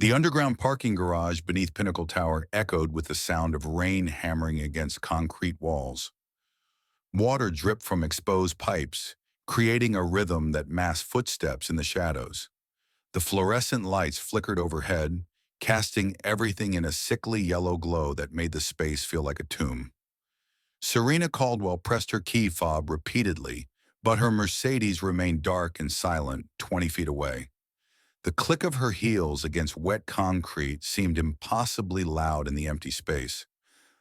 The underground parking garage beneath Pinnacle Tower echoed with the sound of rain hammering against concrete walls. Water dripped from exposed pipes, creating a rhythm that masked footsteps in the shadows. The fluorescent lights flickered overhead, casting everything in a sickly yellow glow that made the space feel like a tomb. Serena Caldwell pressed her key fob repeatedly, but her Mercedes remained dark and silent 20 feet away. The click of her heels against wet concrete seemed impossibly loud in the empty space.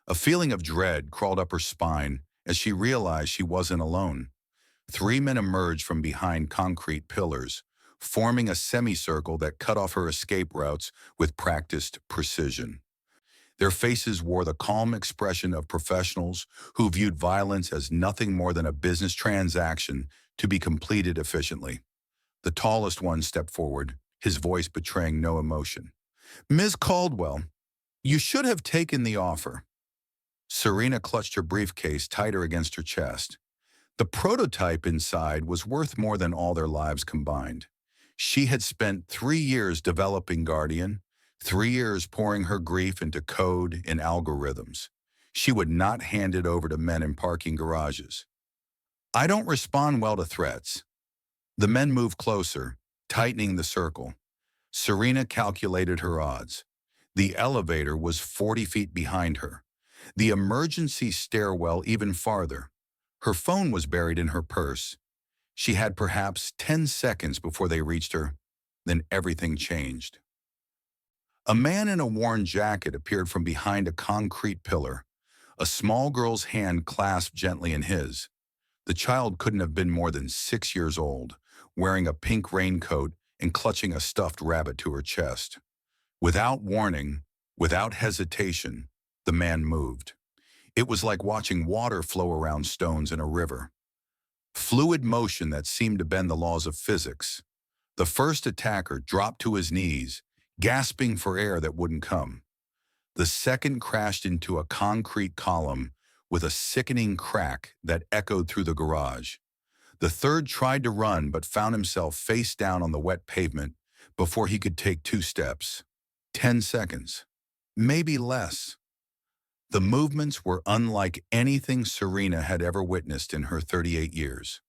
A feeling of dread crawled up her spine as she realized she wasn't alone. Three men emerged from behind concrete pillars, forming a semicircle that cut off her escape routes with practiced precision. Their faces wore the calm expression of professionals who viewed violence as nothing more than a business transaction to be completed efficiently. The tallest one stepped forward, his voice betraying no emotion. "Ms. Caldwell, you should have taken the offer." Serena clutched her briefcase tighter against her chest. The prototype inside was worth more than all their lives combined. She had spent 3 years developing Guardian, 3 years pouring her grief into code and algorithms. She would not hand it over to men in parking garages. "I don't respond well to threats." The men moved closer, tightening the circle. Serena calculated her odds. The elevator was 40 feet behind her. The emergency stairwell even farther. Her phone was buried in her purse. She had perhaps 10 seconds before they reached her. Then everything changed. A man in a worn jacket appeared from behind a concrete pillar. A small girl's hand clasped gently in his. The child couldn't have been more than 6 years old, wearing a pink raincoat and clutching a stuffed rabbit to her chest. Without warning, without hesitation, the man moved. It was like watching water flow around stones in a river. Fluid motion that seemed to bend the laws of physics. The first attacker dropped to his knees, gasping for air that wouldn't come. The second crashed into a concrete column with a sickening crack that echoed through the garage. The third tried to run but found himself face down on the wet pavement before he could take 2 steps. 10 seconds. Maybe less. The movements were unlike anything Serena had ever witnessed in her 38 years.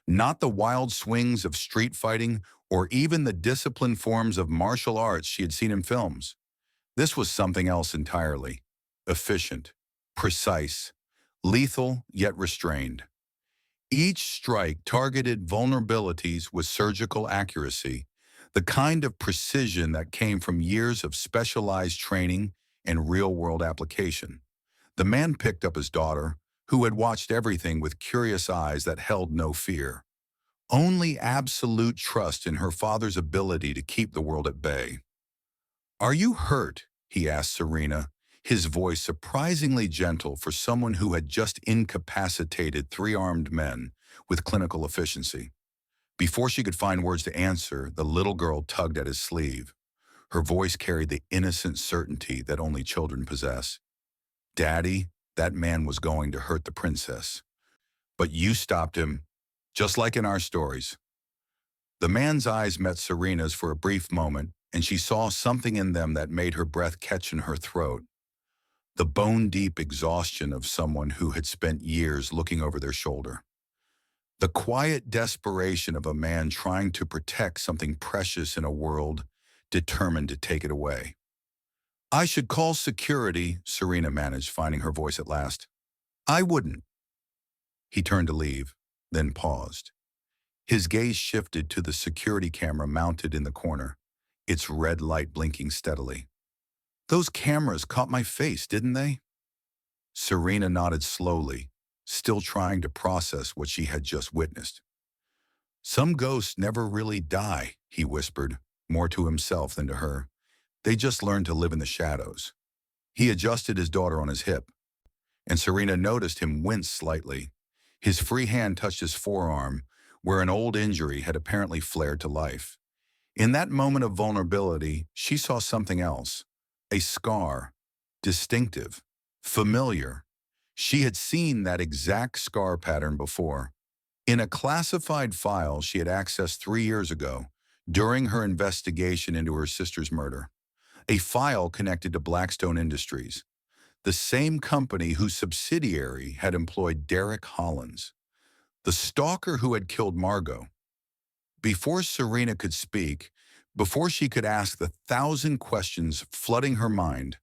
Not the wild swings of street fighting or even the disciplined forms of martial arts she had seen in films. This was something else entirely. Efficient, precise, lethal yet restrained. Each strike targeted vulnerabilities with surgical accuracy, the kind of precision that came from years of specialized training and real-world application. The man picked up his daughter, who had watched everything with curious eyes that held no fear. Only absolute trust in her father's ability to keep the world at bay. "Are you hurt?" he asked Serena, his voice surprisingly gentle for someone who had just incapacitated 3 armed men with clinical efficiency. Before she could find words to answer, the little girl tugged at his sleeve. Her voice carried the innocent certainty that only children possess. "Daddy, that man was going to hurt the princess. But you stopped him, just like in our stories." The man's eyes met Serena's for a brief moment, and she saw something in them that made her breath catch in her throat. The bone-deep exhaustion of someone who had spent years looking over their shoulder. The quiet desperation of a man trying to protect something precious in a world determined to take it away. "I should call security," Serena managed, finding her voice at last. "I wouldn't." He turned to leave, then paused. His gaze shifted to the security camera mounted in the corner, its red light blinking steadily. "Those cameras caught my face, didn't they?" Serena nodded slowly, still trying to process what she had just witnessed. "Some ghosts never really die," he whispered, more to himself than to her. "They just learn to live in the shadows." He adjusted his daughter on his hip, and Serena noticed him wince slightly. His free hand touched his forearm, where an old injury had apparently flared to life. In that moment of vulnerability, she saw something else. A scar. Distinctive. Familiar. She had seen that exact scar pattern before. In a classified file she had accessed 3 years ago, during her investigation into her sister's murder. A file connected to Blackstone Industries, the same company whose subsidiary had employed Derek Hollins, the stalker who had killed Margot. Before Serena could speak, before she could ask the thousand questions flooding her mind,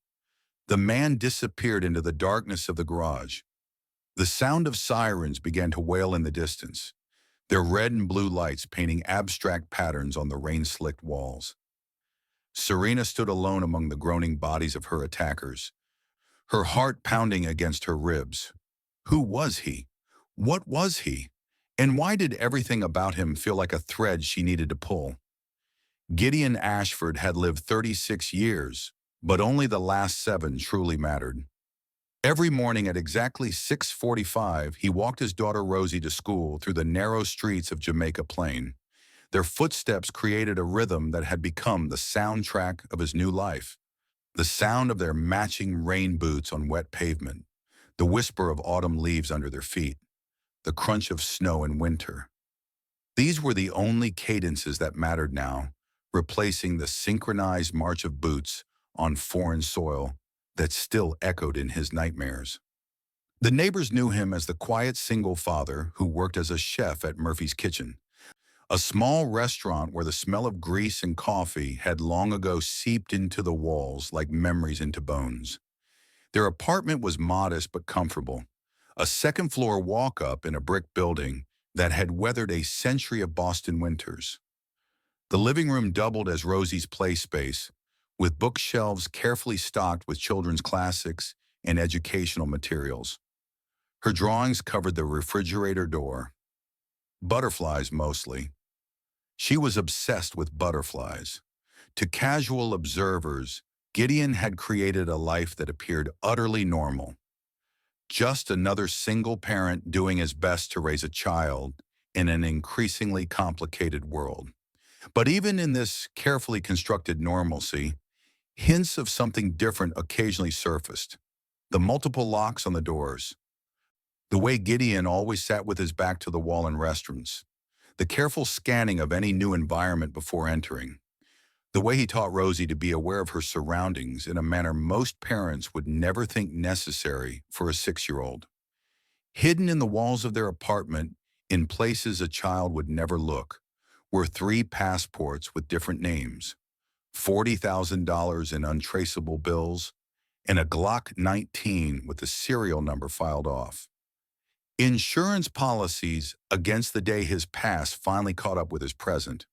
the man disappeared into the darkness of the garage. The sound of sirens began to wail in the distance, their red and blue lights painting abstract patterns on the rain-slicked walls. Serena stood alone among the groaning bodies of her attackers, her heart pounding against her ribs. Who was he? What was he? And why did everything about him feel like a thread she needed to pull? Gideon Ashford had lived 36 years, but only the last 7 truly mattered. Every morning at exactly 6:45, he walked his daughter Rosie to school through the narrow streets of Jamaica Plain. Their footsteps created a rhythm that had become the soundtrack of his new life. The sound of their matching rain boots on wet pavement, the whisper of autumn leaves under their feet, the crunch of snow in winter. These were the only cadences that mattered now, replacing the synchronized march of boots on foreign soil that still echoed in his nightmares. The neighbors knew him as the quiet single father who worked as a chef at Murphy's Kitchen, a small restaurant where the smell of grease and coffee had long ago seeped into the walls like memories into bones. Their apartment was modest but comfortable, a second-floor walk-up in a brick building that had weathered a century of Boston winters. The living room doubled as Rosie's play space, with bookshelves carefully stocked with children's classics and educational materials. Her drawings covered the refrigerator door. Butterflies mostly. She was obsessed with butterflies. To casual observers, Gideon had created a life that appeared utterly normal. Just another single parent doing his best to raise a child in an increasingly complicated world. But even in this carefully constructed normalcy, hints of something different occasionally surfaced. The multiple locks on the doors. The way Gideon always sat with his back to the wall in restaurants. The careful scanning of any new environment before entering. The way he taught Rosie to be aware of her surroundings in a manner most parents would never think necessary for a 6-year-old. Hidden in the walls of their apartment, in places a child would never look, were 3 passports with different names, $40,000 in untraceable bills, and a Glock 19 with the serial number filed off. Insurance policies against the day his past finally caught up with his present.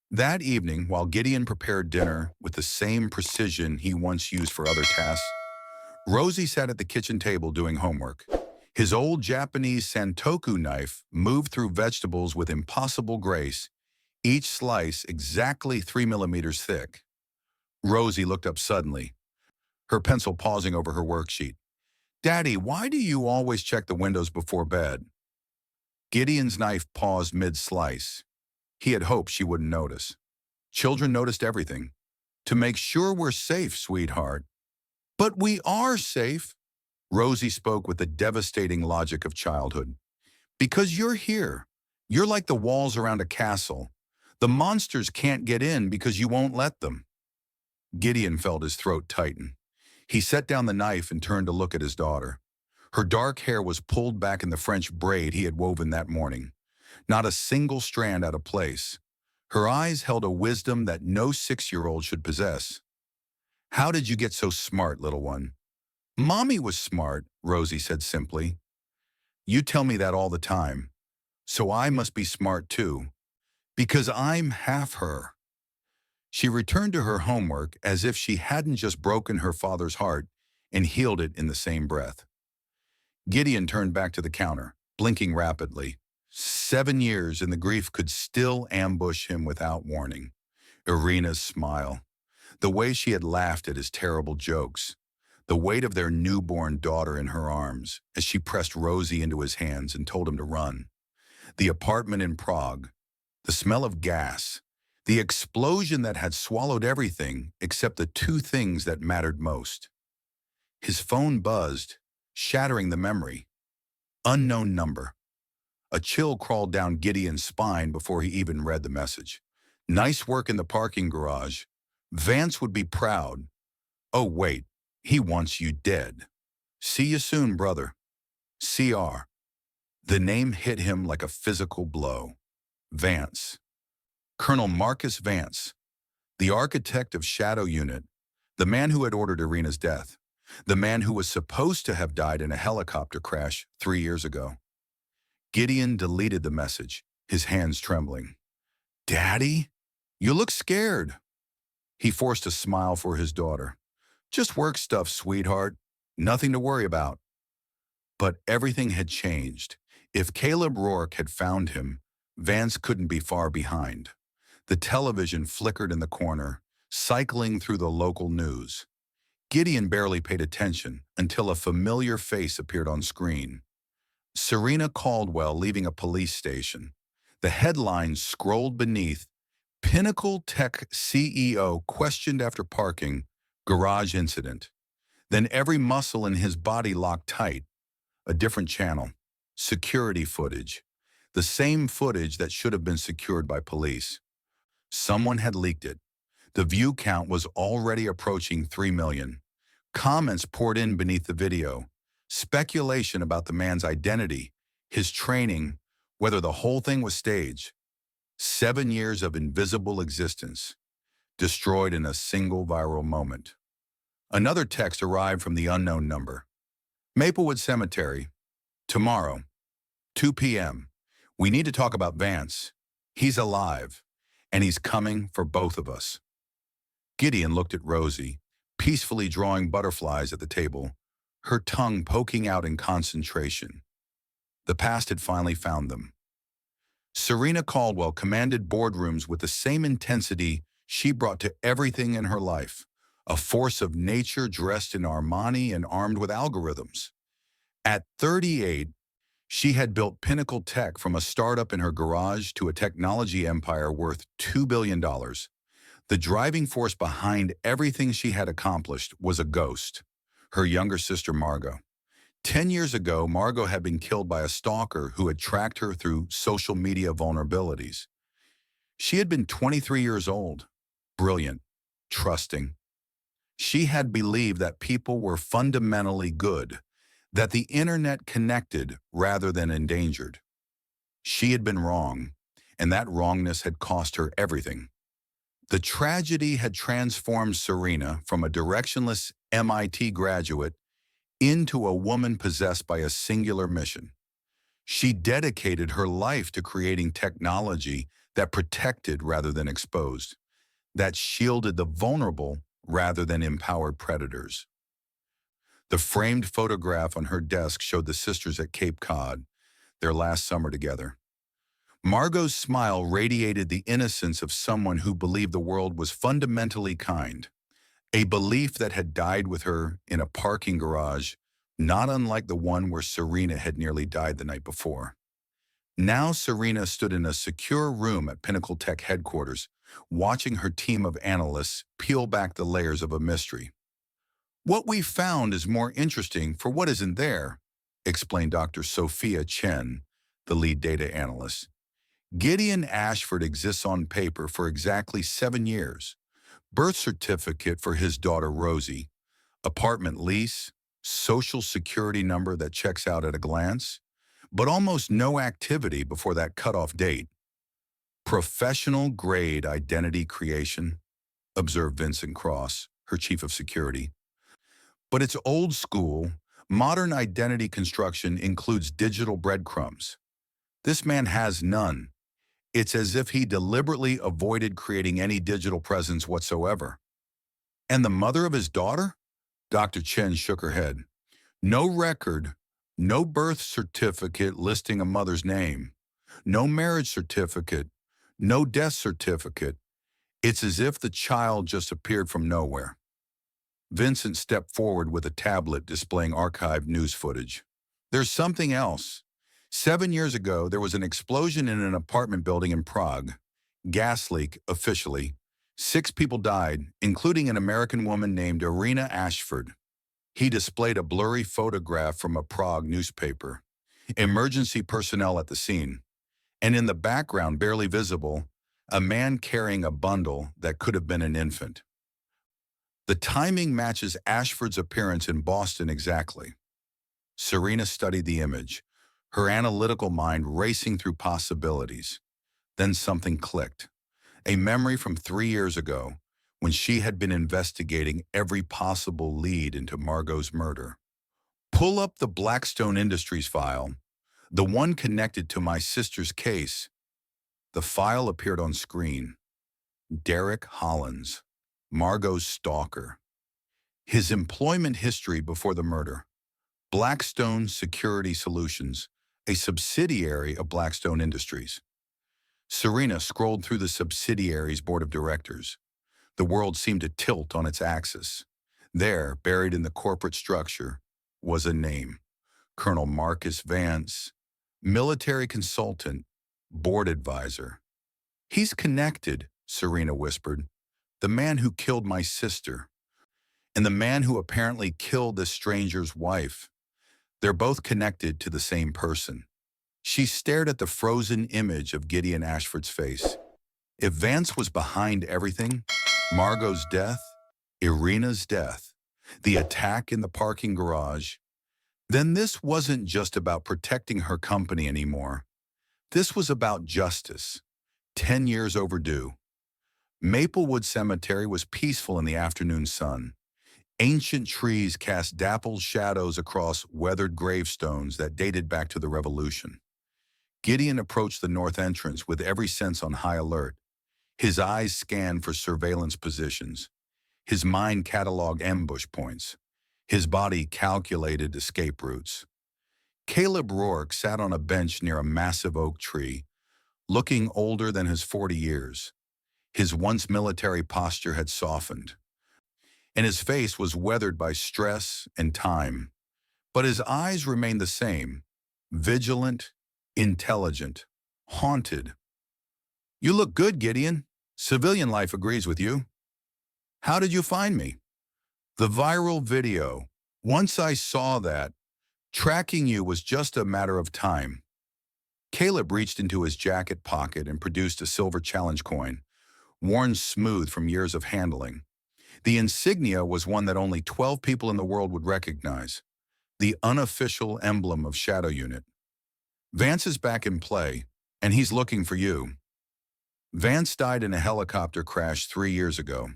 That evening, while Gideon prepared dinner with the same precision he once used for other tasks, Rosie sat at the kitchen table doing homework. His old Japanese santoku knife moved through vegetables with impossible grace, each slice exactly 3 millimeters thick. Rosie looked up suddenly, her pencil pausing over her worksheet. "Daddy, why do you always check the windows before bed?" Gideon's knife paused mid-slice. He had hoped she wouldn't notice. Children noticed everything. "To make sure we're safe, sweetheart." "But we are safe," Rosie spoke with the devastating logic of childhood. "Because you're here. You're like the walls around a castle. The monsters can't get in because you won't let them." Gideon felt his throat tighten. He set down the knife and turned to look at his daughter. Her dark hair was pulled back in the French braid he had woven that morning, not a single strand out of place. Her eyes held a wisdom that no 6-year-old should possess. "How did you get so smart, little one?" "Mommy was smart," Rosie said simply. "You tell me that all the time. So I must be smart too. Because I'm half her." She returned to her homework as if she hadn't just broken her father's heart and healed it in the same breath. Gideon turned back to the counter, blinking rapidly. 7 years and the grief could still ambush him without warning. Irina's smile, the way she had laughed at his terrible jokes, the weight of their newborn daughter in her arms as she pressed Rosie into his hands and told him to run. The apartment in Prague, the smell of gas, the explosion that had swallowed everything except the 2 things that mattered most. His phone buzzed, shattering the memory. Unknown number. A chill crawled down Gideon's spine before he even read the message. Nice work in the parking garage. Vance would be proud. Oh, wait, he wants you dead. See you soon, brother. CR. The name hit him like a physical blow. Vance. Colonel Marcus Vance, the architect of Shadow Unit, the man who had ordered Irina's death, the man who was supposed to have died in a helicopter crash 3 years ago. Gideon deleted the message, his hands trembling. Daddy? You look scared. He forced a smile for his daughter. Just work stuff, sweetheart. Nothing to worry about. But everything had changed. If Caleb Rourke had found him, Vance couldn't be far behind. The television flickered in the corner, cycling through the local news. Gideon barely paid attention until a familiar face appeared on screen. Serena Caldwell leaving a police station. The headlines scrolled beneath, Pinnacle Tech CEO questioned after parking, garage incident. Then every muscle in his body locked tight. A different channel. Security footage. The same footage that should have been secured by police. Someone had leaked it. The view count was already approaching 3 million. Comments poured in beneath the video. Speculation about the man's identity, his training, whether the whole thing was staged. 7 years of invisible existence, destroyed in a single viral moment. Another text arrived from the unknown number. Maplewood Cemetery. Tomorrow, 2 p.m. We need to talk about Vance. He's alive, and he's coming for both of us. Gideon looked at Rosie, peacefully drawing butterflies at the table, her tongue poking out in concentration. The past had finally found them. Serena Caldwell commanded boardrooms with the same intensity she brought to everything in her life, a force of nature dressed in Armani and armed with algorithms. At 38, she had built Pinnacle Tech from a startup in her garage to a technology empire worth $2 billion. The driving force behind everything she had accomplished was a ghost, her younger sister Margot. 10 years ago, Margot had been killed by a stalker who had tracked her through social media vulnerabilities. She had been 23 years old, brilliant, trusting. She had believed that people were fundamentally good, that the internet connected rather than endangered. She had been wrong, and that wrongness had cost her everything. The tragedy had transformed Serena from a directionless MIT graduate into a woman possessed by a singular mission. She dedicated her life to creating technology that protected rather than exposed, that shielded the vulnerable rather than empowered predators. The framed photograph on her desk showed the sisters at Cape Cod, their last summer together. Margot's smile radiated the innocence of someone who believed the world was fundamentally kind, a belief that had died with her in a parking garage, not unlike the one where Serena had nearly died the night before. Now Serena stood in a secure room at Pinnacle Tech headquarters, watching her team of analysts peel back the layers of a mystery. What we found is more interesting for what isn't there, explained Dr. Sophia Chen, the lead data analyst. Gideon Ashford exists on paper for exactly 7 years. Birth certificate for his daughter Rosie, apartment lease, social security number that checks out at a glance, but almost no activity before that cutoff date. Professional grade identity creation, observed Vincent Cross, her chief of security. But it's old school. Modern identity construction includes digital breadcrumbs. This man has none. It's as if he deliberately avoided creating any digital presence whatsoever. And the mother of his daughter? Dr. Chen shook her head. No record, no birth certificate listing a mother's name, no marriage certificate, no death certificate. It's as if the child just appeared from nowhere. Vincent stepped forward with a tablet displaying archived news footage. There's something else. 7 years ago, there was an explosion in an apartment building in Prague. Gas leak, officially. 6 people died, including an American woman named Irina Ashford. He displayed a blurry photograph from a Prague newspaper. Emergency personnel at the scene. And in the background, barely visible, a man carrying a bundle that could have been an infant. The timing matches Ashford's appearance in Boston exactly. Serena studied the image, her analytical mind racing through possibilities. Then something clicked. A memory from 3 years ago, when she had been investigating every possible lead into Margot's murder. Pull up the Blackstone Industries file, the one connected to my sister's case. The file appeared on screen. Derek Hollins, Margot's stalker. His employment history before the murder. Blackstone Security Solutions, a subsidiary of Blackstone Industries. Serena scrolled through the subsidiary's board of directors. The world seemed to tilt on its axis. There, buried in the corporate structure, was a name. Colonel Marcus Vance, military consultant, board advisor. He's connected, Serena whispered. The man who killed my sister. And the man who apparently killed this stranger's wife. They're both connected to the same person. She stared at the frozen image of Gideon Ashford's face. If Vance was behind everything, Margot's death, Irina's death, the attack in the parking garage, then this wasn't just about protecting her company anymore. This was about justice, 10 years overdue. Maplewood Cemetery was peaceful in the afternoon sun. Ancient trees cast dappled shadows across weathered gravestones that dated back to the Revolution. Gideon approached the north entrance with every sense on high alert. His eyes scanned for surveillance positions. His mind cataloged ambush points. His body calculated escape routes. Caleb Rourke sat on a bench near a massive oak tree, looking older than his 40 years. His once military posture had softened, and his face was weathered by stress and time. But his eyes remained the same, vigilant, intelligent, haunted. "You look good, Gideon. Civilian life agrees with you." "How did you find me?" "The viral video. Once I saw that, tracking you was just a matter of time." Caleb reached into his jacket pocket and produced a silver challenge coin, worn smooth from years of handling. The insignia was one that only 12 people in the world would recognize, the unofficial emblem of Shadow Unit. "Vance is back in play, and he's looking for you." "Vance died in a helicopter crash 3 years ago."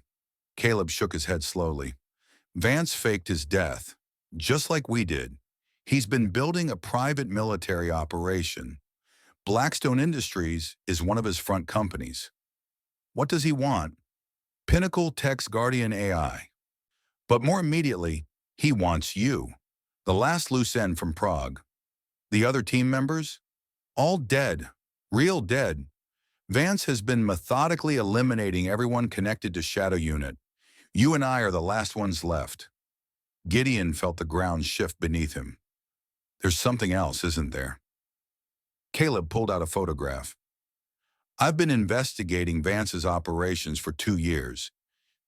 Caleb shook his head slowly. "Vance faked his death, just like we did. He's been building a private military operation. Blackstone Industries is one of his front companies." "What does he want?" "Pinnacle Tech's Guardian AI. But more immediately, he wants you. The last loose end from Prague. The other team members? All dead. Real dead. Vance has been methodically eliminating everyone connected to Shadow Unit. You and I are the last ones left." Gideon felt the ground shift beneath him. "There's something else, isn't there?" Caleb pulled out a photograph. "I've been investigating Vance's operations for 2 years.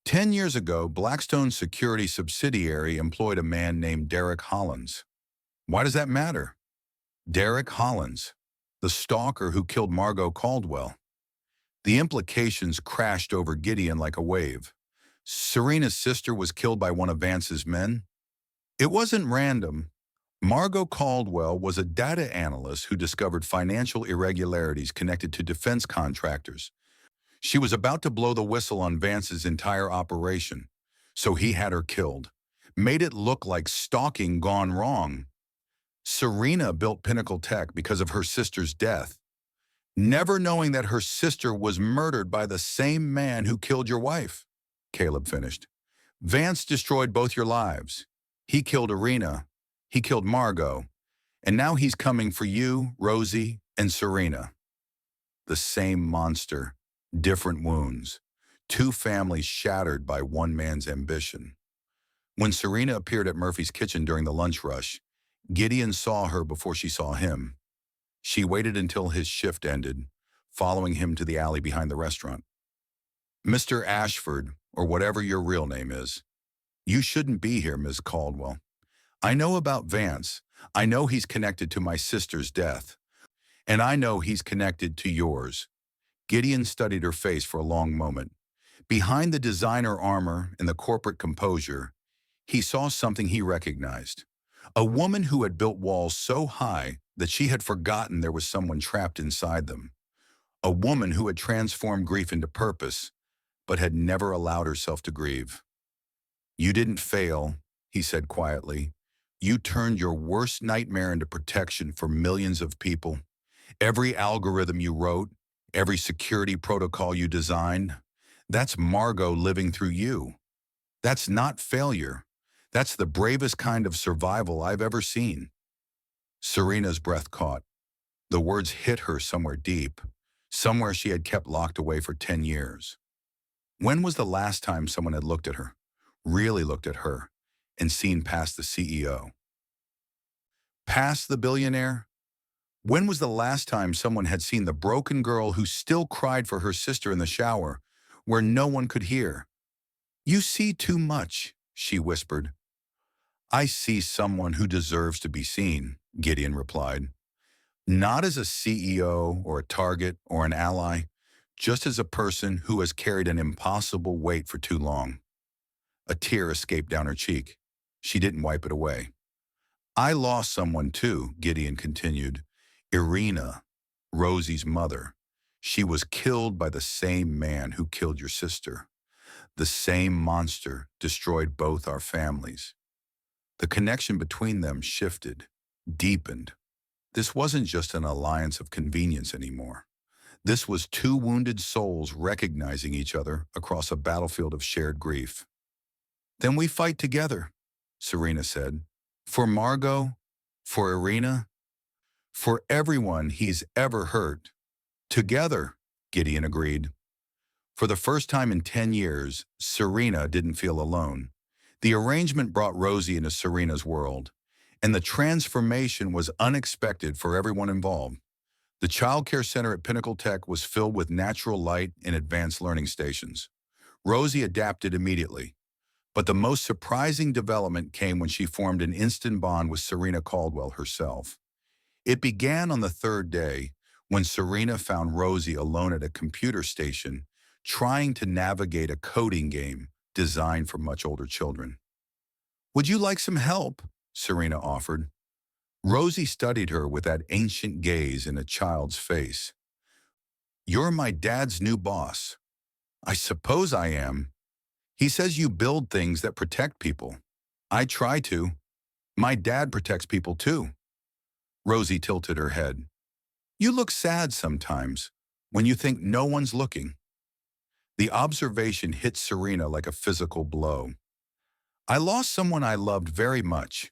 10 years ago, Blackstone's security subsidiary employed a man named Derek Hollins." "Why does that matter?" "Derek Hollins, the stalker who killed Margot Caldwell." The implications crashed over Gideon like a wave. Serena's sister was killed by one of Vance's men? It wasn't random. Margot Caldwell was a data analyst who discovered financial irregularities connected to defense contractors. She was about to blow the whistle on Vance's entire operation, so he had her killed. Made it look like stalking gone wrong. Serena built Pinnacle Tech because of her sister's death, never knowing that her sister was murdered by the same man who killed your wife. Caleb finished. "Vance destroyed both your lives. He killed Irina, he killed Margot, and now he's coming for you, Rosie, and Serena. The same monster, different wounds. 2 families shattered by one man's ambition." When Serena appeared at Murphy's kitchen during the lunch rush, Gideon saw her before she saw him. She waited until his shift ended, following him to the alley behind the restaurant. "Mr. Ashford, or whatever your real name is, you shouldn't be here, Ms. Caldwell. I know about Vance. I know he's connected to my sister's death. And I know he's connected to yours. Gideon studied her face for a long moment. Behind the designer armor and the corporate composure, he saw something he recognized. A woman who had built walls so high that she had forgotten there was someone trapped inside them. A woman who had transformed grief into purpose, but had never allowed herself to grieve. "You didn't fail," he said quietly. "You turned your worst nightmare into protection for millions of people. Every algorithm you wrote, every security protocol you designed, that's Margot living through you. That's not failure. That's the bravest kind of survival I've ever seen." Serena's breath caught. The words hit her somewhere deep, somewhere she had kept locked away for 10 years. When was the last time someone had looked at her, really looked at her, and seen past the CEO? Past the billionaire? When was the last time someone had seen the broken girl who still cried for her sister in the shower, where no one could hear? "You see too much," she whispered. "I see someone who deserves to be seen," Gideon replied. "Not as a CEO or a target or an ally, just as a person who has carried an impossible weight for too long." A tear escaped down her cheek. She didn't wipe it away. "I lost someone too," Gideon continued. "Irina, Rosie's mother. She was killed by the same man who killed your sister. The same monster destroyed both our families." The connection between them shifted, deepened. This wasn't just an alliance of convenience anymore. This was two wounded souls recognizing each other across a battlefield of shared grief. "Then we fight together," Serena said. "For Margot, for Irina, for everyone he's ever hurt." "Together," Gideon agreed. For the first time in 10 years, Serena didn't feel alone. The arrangement brought Rosie into Serena's world, and the transformation was unexpected for everyone involved. The child care center at Pinnacle Tech was filled with natural light and advanced learning stations. Rosie adapted immediately. But the most surprising development came when she formed an instant bond with Serena Caldwell herself. It began on the third day, when Serena found Rosie alone at a computer station, trying to navigate a coding game designed for much older children. "Would you like some help?" Serena offered. Rosie studied her with that ancient gaze in a child's face. "You're my dad's new boss." "I suppose I am. He says you build things that protect people." "I try to. My dad protects people too." Rosie tilted her head. "You look sad sometimes, when you think no one's looking." The observation hit Serena like a physical blow. "I lost someone I loved very much,"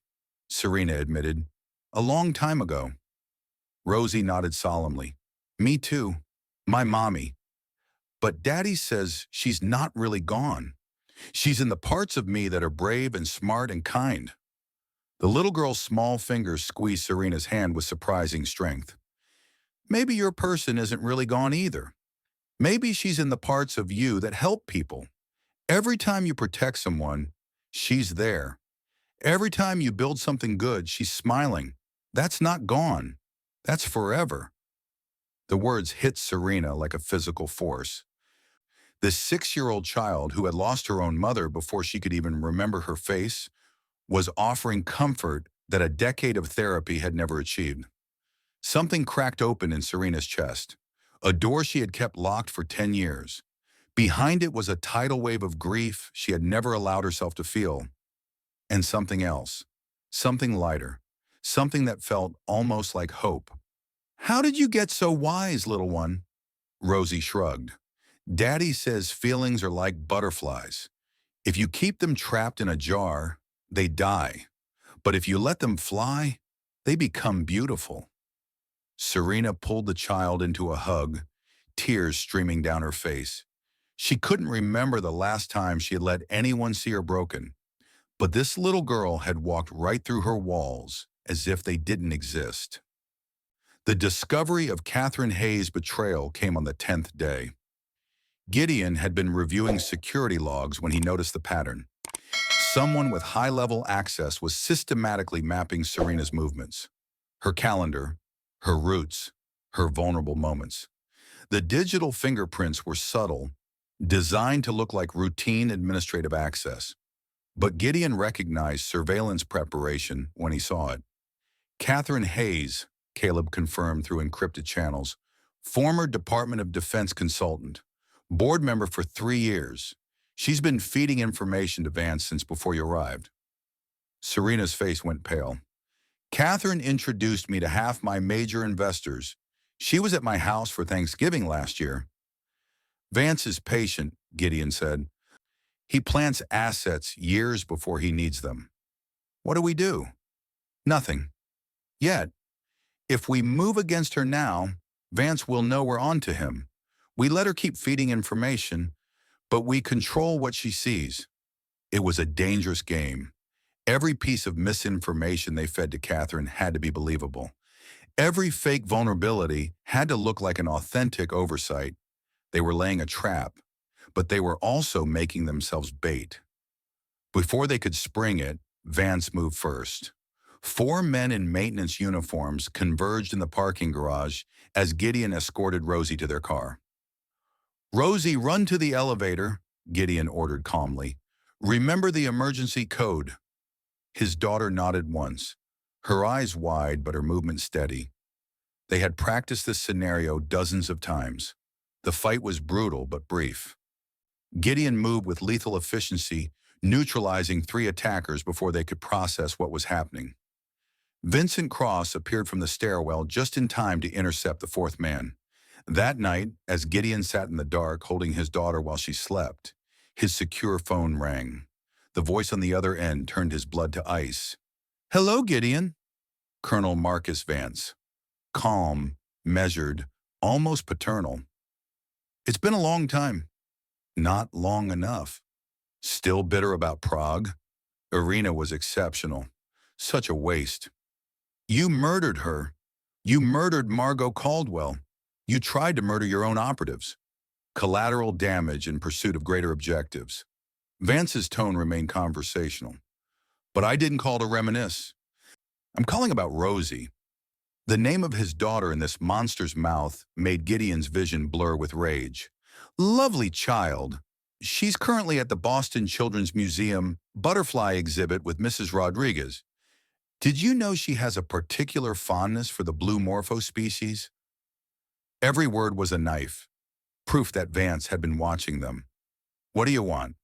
Serena admitted, "a long time ago." Rosie nodded solemnly. "Me too. My mommy. But Daddy says she's not really gone. She's in the parts of me that are brave and smart and kind." The little girl's small fingers squeezed Serena's hand with surprising strength. "Maybe your person isn't really gone either. Maybe she's in the parts of you that help people. Every time you protect someone, she's there. Every time you build something good, she's smiling. That's not gone. That's forever." The words hit Serena like a physical force. The 6-year-old child who had lost her own mother before she could even remember her face was offering comfort that a decade of therapy had never achieved. Something cracked open in Serena's chest, a door she had kept locked for 10 years. Behind it was a tidal wave of grief she had never allowed herself to feel. And something else, something lighter, something that felt almost like hope. "How did you get so wise, little one?" Rosie shrugged. "Daddy says feelings are like butterflies. If you keep them trapped in a jar, they die. But if you let them fly, they become beautiful." Serena pulled the child into a hug, tears streaming down her face. She couldn't remember the last time she had let anyone see her broken. But this little girl had walked right through her walls as if they didn't exist. The discovery of Catherine Hayes' betrayal came on the 10th day. Gideon had been reviewing security logs when he noticed the pattern. Someone with high-level access was systematically mapping Serena's movements, her calendar, her routes, her vulnerable moments. The digital fingerprints were subtle, designed to look like routine administrative access. But Gideon recognized surveillance preparation when he saw it. Catherine Hayes, Caleb confirmed through encrypted channels, former Department of Defense consultant, board member for 3 years. She's been feeding information to Vance since before you arrived. Serena's face went pale. Catherine introduced me to half my major investors. She was at my house for Thanksgiving last year. Vance is patient, Gideon said. He plants assets years before he needs them. What do we do? Nothing. Yet, if we move against her now, Vance will know we're on to him. We let her keep feeding information, but we control what she sees. It was a dangerous game. Every piece of misinformation they fed to Catherine had to be believable. Every fake vulnerability had to look like an authentic oversight. They were laying a trap, but they were also making themselves bait. Before they could spring it, Vance moved first. 4 men in maintenance uniforms converged in the parking garage as Gideon escorted Rosie to their car. "Rosie, run to the elevator," Gideon ordered calmly. "Remember the emergency code." His daughter nodded once, her eyes wide but her movement steady. They had practiced this scenario dozens of times. The fight was brutal but brief. Gideon moved with lethal efficiency, neutralizing 3 attackers before they could process what was happening. Vincent Cross appeared from the stairwell just in time to intercept the 4th man. That night, as Gideon sat in the dark holding his daughter while she slept, his secure phone rang. The voice on the other end turned his blood to ice. "Hello, Gideon." Colonel Marcus Vance. Calm, measured, almost paternal. "It's been a long time." "Not long enough." "Still bitter about Prague?" Irina was exceptional. "Such a waste." "You murdered her. You murdered Margot Caldwell. You tried to murder your own operatives." Collateral damage in pursuit of greater objectives. Vance's tone remained conversational. "But I didn't call to reminisce. I'm calling about Rosie." The name of his daughter in this monster's mouth made Gideon's vision blur with rage. "Lovely child. She's currently at the Boston Children's Museum butterfly exhibit with Mrs. Rodriguez. Did you know she has a particular fondness for the blue morpho species?" Every word was a knife, proof that Vance had been watching them. "What do you want?"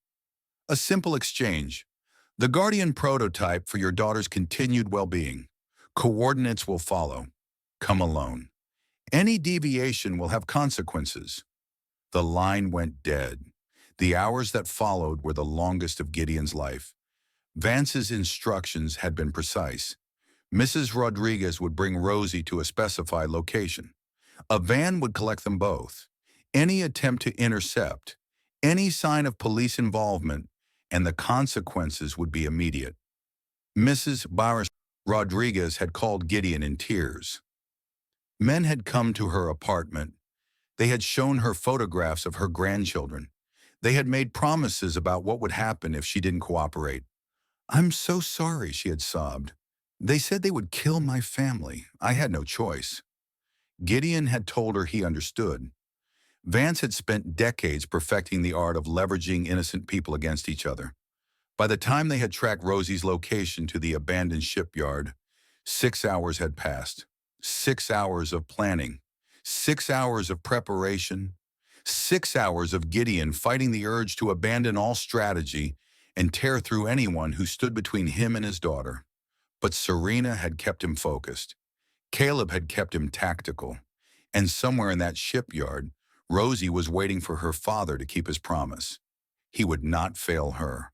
"A simple exchange. The Guardian prototype for your daughter's continued well-being. Coordinates will follow. Come alone. Any deviation will have consequences." The line went dead. The hours that followed were the longest of Gideon's life. Vance's instructions had been precise. Mrs. Rodriguez would bring Rosie to a specified location. A van would collect them both. Any attempt to intercept, any sign of police involvement, and the consequences would be immediate. Mrs. Barris Rodriguez had called Gideon in tears. Men had come to her apartment. They had shown her photographs of her grandchildren. They had made promises about what would happen if she didn't cooperate. "I'm so sorry," she had sobbed. "They said they would kill my family. I had no choice." Gideon had told her he understood. Vance had spent decades perfecting the art of leveraging innocent people against each other. By the time they had tracked Rosie's location to the abandoned shipyard, 6 hours had passed. 6 hours of planning. 6 hours of preparation. 6 hours of Gideon fighting the urge to abandon all strategy and tear through anyone who stood between him and his daughter. But Serena had kept him focused. Caleb had kept him tactical. And somewhere in that shipyard, Rosie was waiting for her father to keep his promise. He would not fail her.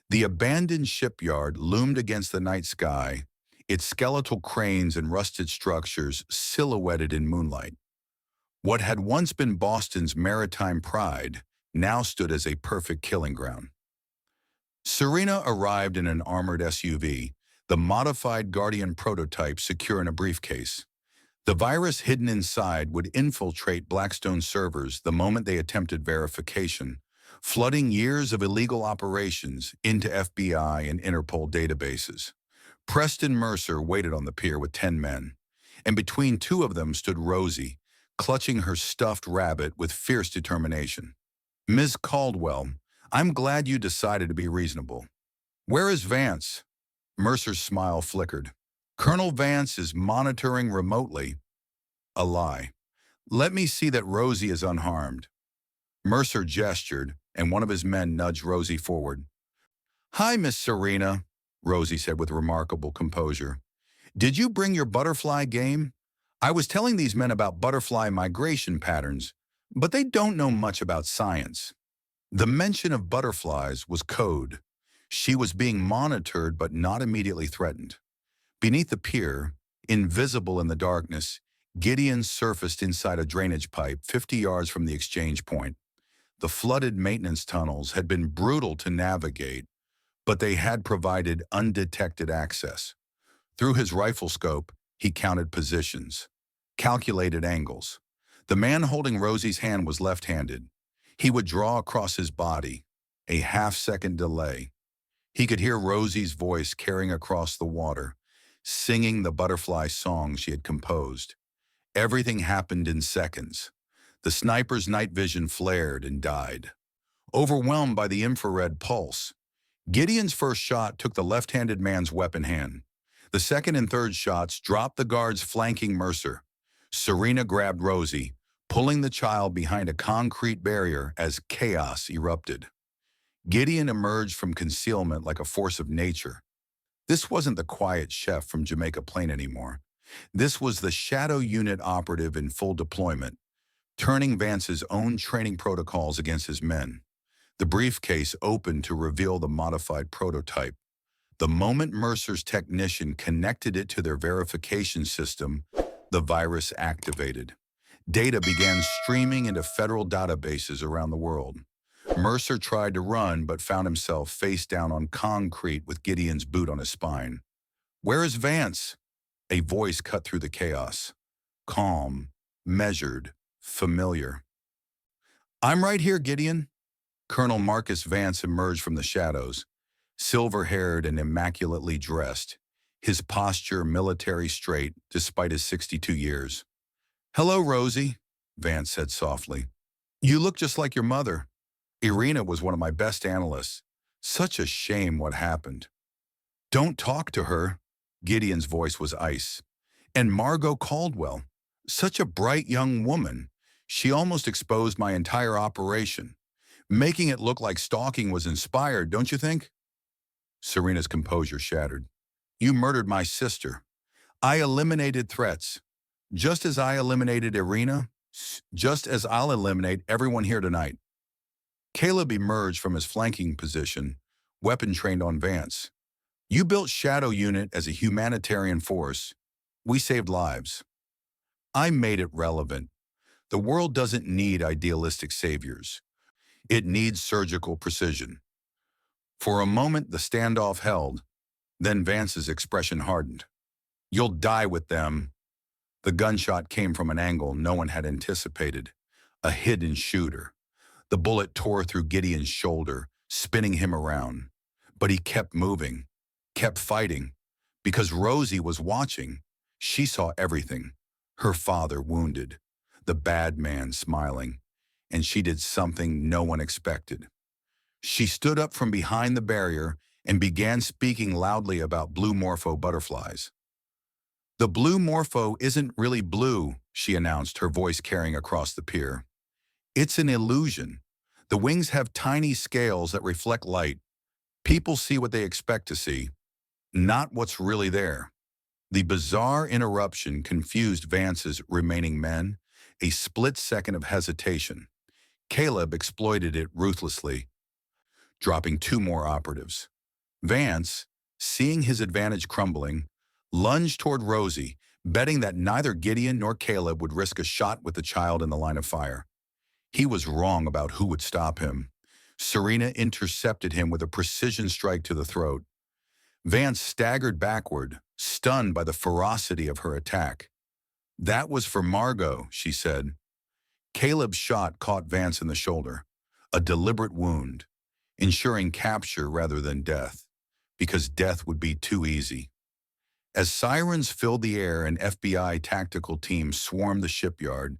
The abandoned shipyard loomed against the night sky, its skeletal cranes and rusted structures silhouetted in moonlight. What had once been Boston's maritime pride now stood as a perfect killing ground. Serena arrived in an armored SUV, the modified Guardian prototype secure in a briefcase. The virus hidden inside would infiltrate Blackstone servers the moment they attempted verification, flooding years of illegal operations into FBI and Interpol databases. Preston Mercer waited on the pier with 10 men, and between 2 of them stood Rosie, clutching her stuffed rabbit with fierce determination. "Ms. Caldwell, I'm glad you decided to be reasonable. Where is Vance?" Mercer's smile flickered. "Colonel Vance is monitoring remotely." A lie. "Let me see that Rosie is unharmed." Mercer gestured, and one of his men nudged Rosie forward. "Hi, Miss Serena," Rosie said with remarkable composure. "Did you bring your butterfly game? I was telling these men about butterfly migration patterns, but they don't know much about science." The mention of butterflies was code. She was being monitored but not immediately threatened. Beneath the pier, invisible in the darkness, Gideon surfaced inside a drainage pipe 50 yards from the exchange point. The flooded maintenance tunnels had been brutal to navigate, but they had provided undetected access. Through his rifle scope, he counted positions, calculated angles. The man holding Rosie's hand was left-handed. He would draw across his body, a half-second delay. He could hear Rosie's voice carrying across the water, singing the butterfly song she had composed. Everything happened in seconds. The sniper's night vision flared and died. Overwhelmed by the infrared pulse, Gideon's first shot took the left-handed man's weapon hand. The second and third shots dropped the guards flanking Mercer. Serena grabbed Rosie, pulling the child behind a concrete barrier as chaos erupted. Gideon emerged from concealment like a force of nature. This wasn't the quiet chef from Jamaica Plain anymore. This was the shadow unit operative in full deployment, turning Vance's own training protocols against his men. The briefcase opened to reveal the modified prototype. The moment Mercer's technician connected it to their verification system, the virus activated. Data began streaming into federal databases around the world. Mercer tried to run but found himself face down on concrete with Gideon's boot on his spine. "Where is Vance?" A voice cut through the chaos. Calm, measured, familiar. "I'm right here, Gideon." Colonel Marcus Vance emerged from the shadows, silver-haired and immaculately dressed, his posture military straight despite his 62 years. "Hello, Rosie," Vance said softly. "You look just like your mother. Irina was one of my best analysts. Such a shame what happened." "Don't talk to her." Gideon's voice was ice. "And Margot Caldwell, such a bright young woman. She almost exposed my entire operation. Making it look like stalking was inspired, don't you think?" Serena's composure shattered. "You murdered my sister. I eliminated threats. Just as I eliminated Irina, just as I'll eliminate everyone here tonight." Caleb emerged from his flanking position, weapon trained on Vance. "You built Shadow Unit as a humanitarian force. We saved lives." I made it relevant. The world doesn't need idealistic saviors. It needs surgical precision. For a moment, the standoff held. Then Vance's expression hardened. "You'll die with them." The gunshot came from an angle no one had anticipated. A hidden shooter. The bullet tore through Gideon's shoulder, spinning him around. But he kept moving, kept fighting, because Rosie was watching. She saw everything. Her father wounded, the bad man smiling, and she did something no one expected. She stood up from behind the barrier and began speaking loudly about blue morpho butterflies. "The blue morpho isn't really blue," she announced, her voice carrying across the pier. "It's an illusion. The wings have tiny scales that reflect light. People see what they expect to see, not what's really there." The bizarre interruption confused Vance's remaining men, a split second of hesitation. Caleb exploited it ruthlessly, dropping 2 more operatives. Vance, seeing his advantage crumbling, lunged toward Rosie, betting that neither Gideon nor Caleb would risk a shot with the child in the line of fire. He was wrong about who would stop him. Serena intercepted him with a precision strike to the throat. Vance staggered backward, stunned by the ferocity of her attack. "That was for Margot," she said. Caleb's shot caught Vance in the shoulder, a deliberate wound, ensuring capture rather than death, because death would be too easy. As sirens filled the air and FBI tactical teams swarmed the shipyard,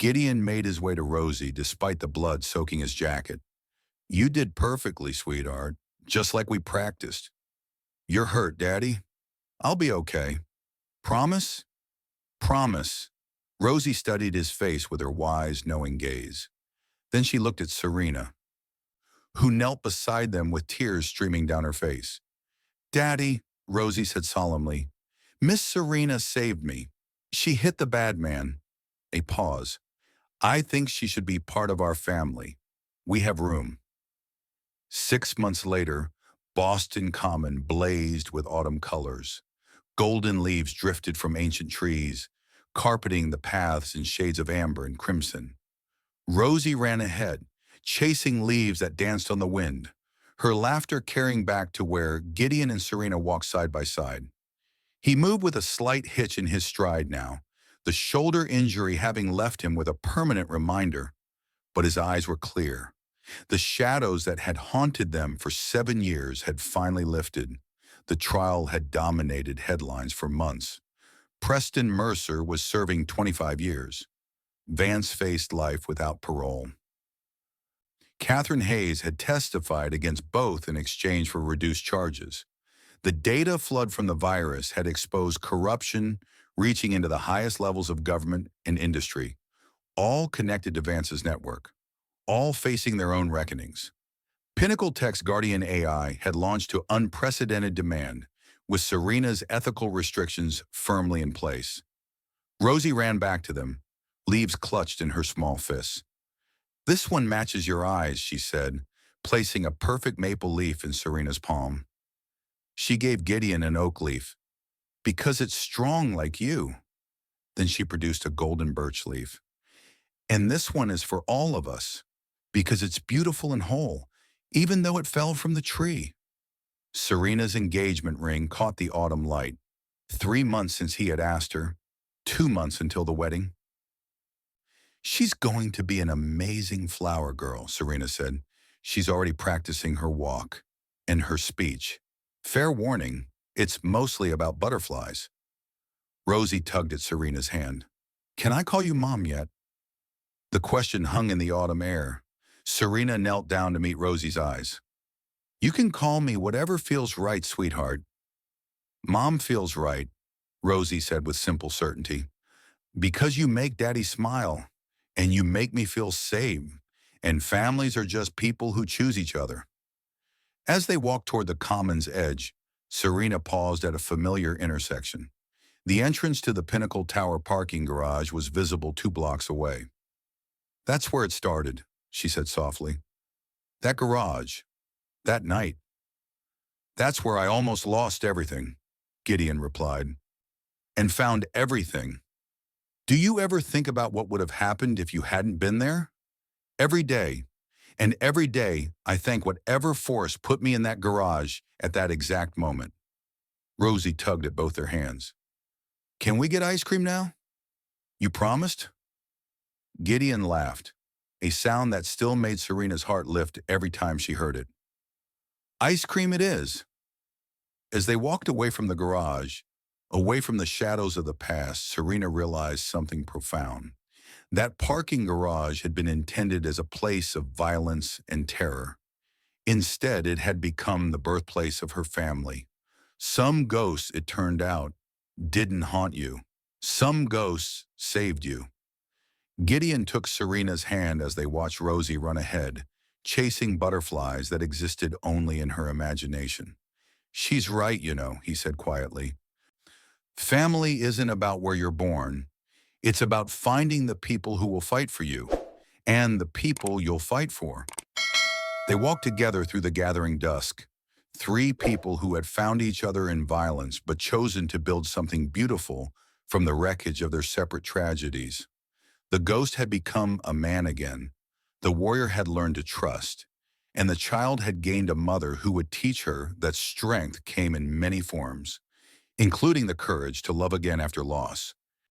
Gideon made his way to Rosie despite the blood soaking his jacket. You did perfectly, sweetheart, just like we practiced. You're hurt, Daddy. I'll be okay. Promise? Promise. Rosie studied his face with her wise, knowing gaze. Then she looked at Serena, who knelt beside them with tears streaming down her face. Daddy, Rosie said solemnly, Miss Serena saved me. She hit the bad man. A pause. I think she should be part of our family. We have room. 6 months later, Boston Common blazed with autumn colors. Golden leaves drifted from ancient trees, carpeting the paths in shades of amber and crimson. Rosie ran ahead, chasing leaves that danced on the wind, her laughter carrying back to where Gideon and Serena walked side by side. He moved with a slight hitch in his stride now, the shoulder injury having left him with a permanent reminder, but his eyes were clear. The shadows that had haunted them for 7 years had finally lifted. The trial had dominated headlines for months. Preston Mercer was serving 25 years. Vance faced life without parole. Catherine Hayes had testified against both in exchange for reduced charges. The data flood from the virus had exposed corruption reaching into the highest levels of government and industry, all connected to Vance's network, all facing their own reckonings. Pinnacle Tech's Guardian AI had launched to unprecedented demand, with Serena's ethical restrictions firmly in place. Rosie ran back to them, leaves clutched in her small fists. This one matches your eyes, she said, placing a perfect maple leaf in Serena's palm. She gave Gideon an oak leaf. Because it's strong like you. Then she produced a golden birch leaf. And this one is for all of us, because it's beautiful and whole, even though it fell from the tree. Serena's engagement ring caught the autumn light. 3 months since he had asked her, 2 months until the wedding. She's going to be an amazing flower girl, Serena said. She's already practicing her walk and her speech. Fair warning, it's mostly about butterflies. Rosie tugged at Serena's hand. Can I call you Mom yet? The question hung in the autumn air. Serena knelt down to meet Rosie's eyes. You can call me whatever feels right, sweetheart. Mom feels right, Rosie said with simple certainty. Because you make Daddy smile, and you make me feel safe, and families are just people who choose each other. As they walked toward the common's edge, Serena paused at a familiar intersection. The entrance to the Pinnacle Tower parking garage was visible 2 blocks away. That's where it started, she said softly. That garage, that night. That's where I almost lost everything, Gideon replied. And found everything. Do you ever think about what would have happened if you hadn't been there? Every day, and every day I thank whatever force put me in that garage at that exact moment. Rosie tugged at both their hands. Can we get ice cream now? You promised? Gideon laughed, a sound that still made Serena's heart lift every time she heard it. Ice cream it is. As they walked away from the garage, away from the shadows of the past, Serena realized something profound. That parking garage had been intended as a place of violence and terror. Instead, it had become the birthplace of her family. Some ghosts, it turned out, didn't haunt you. Some ghosts saved you. Gideon took Serena's hand as they watched Rosie run ahead, chasing butterflies that existed only in her imagination. She's right, you know, he said quietly. Family isn't about where you're born. It's about finding the people who will fight for you, and the people you'll fight for. They walked together through the gathering dusk. 3 people who had found each other in violence but chosen to build something beautiful from the wreckage of their separate tragedies. The ghost had become a man again. The warrior had learned to trust, and the child had gained a mother who would teach her that strength came in many forms, including the courage to love again after loss.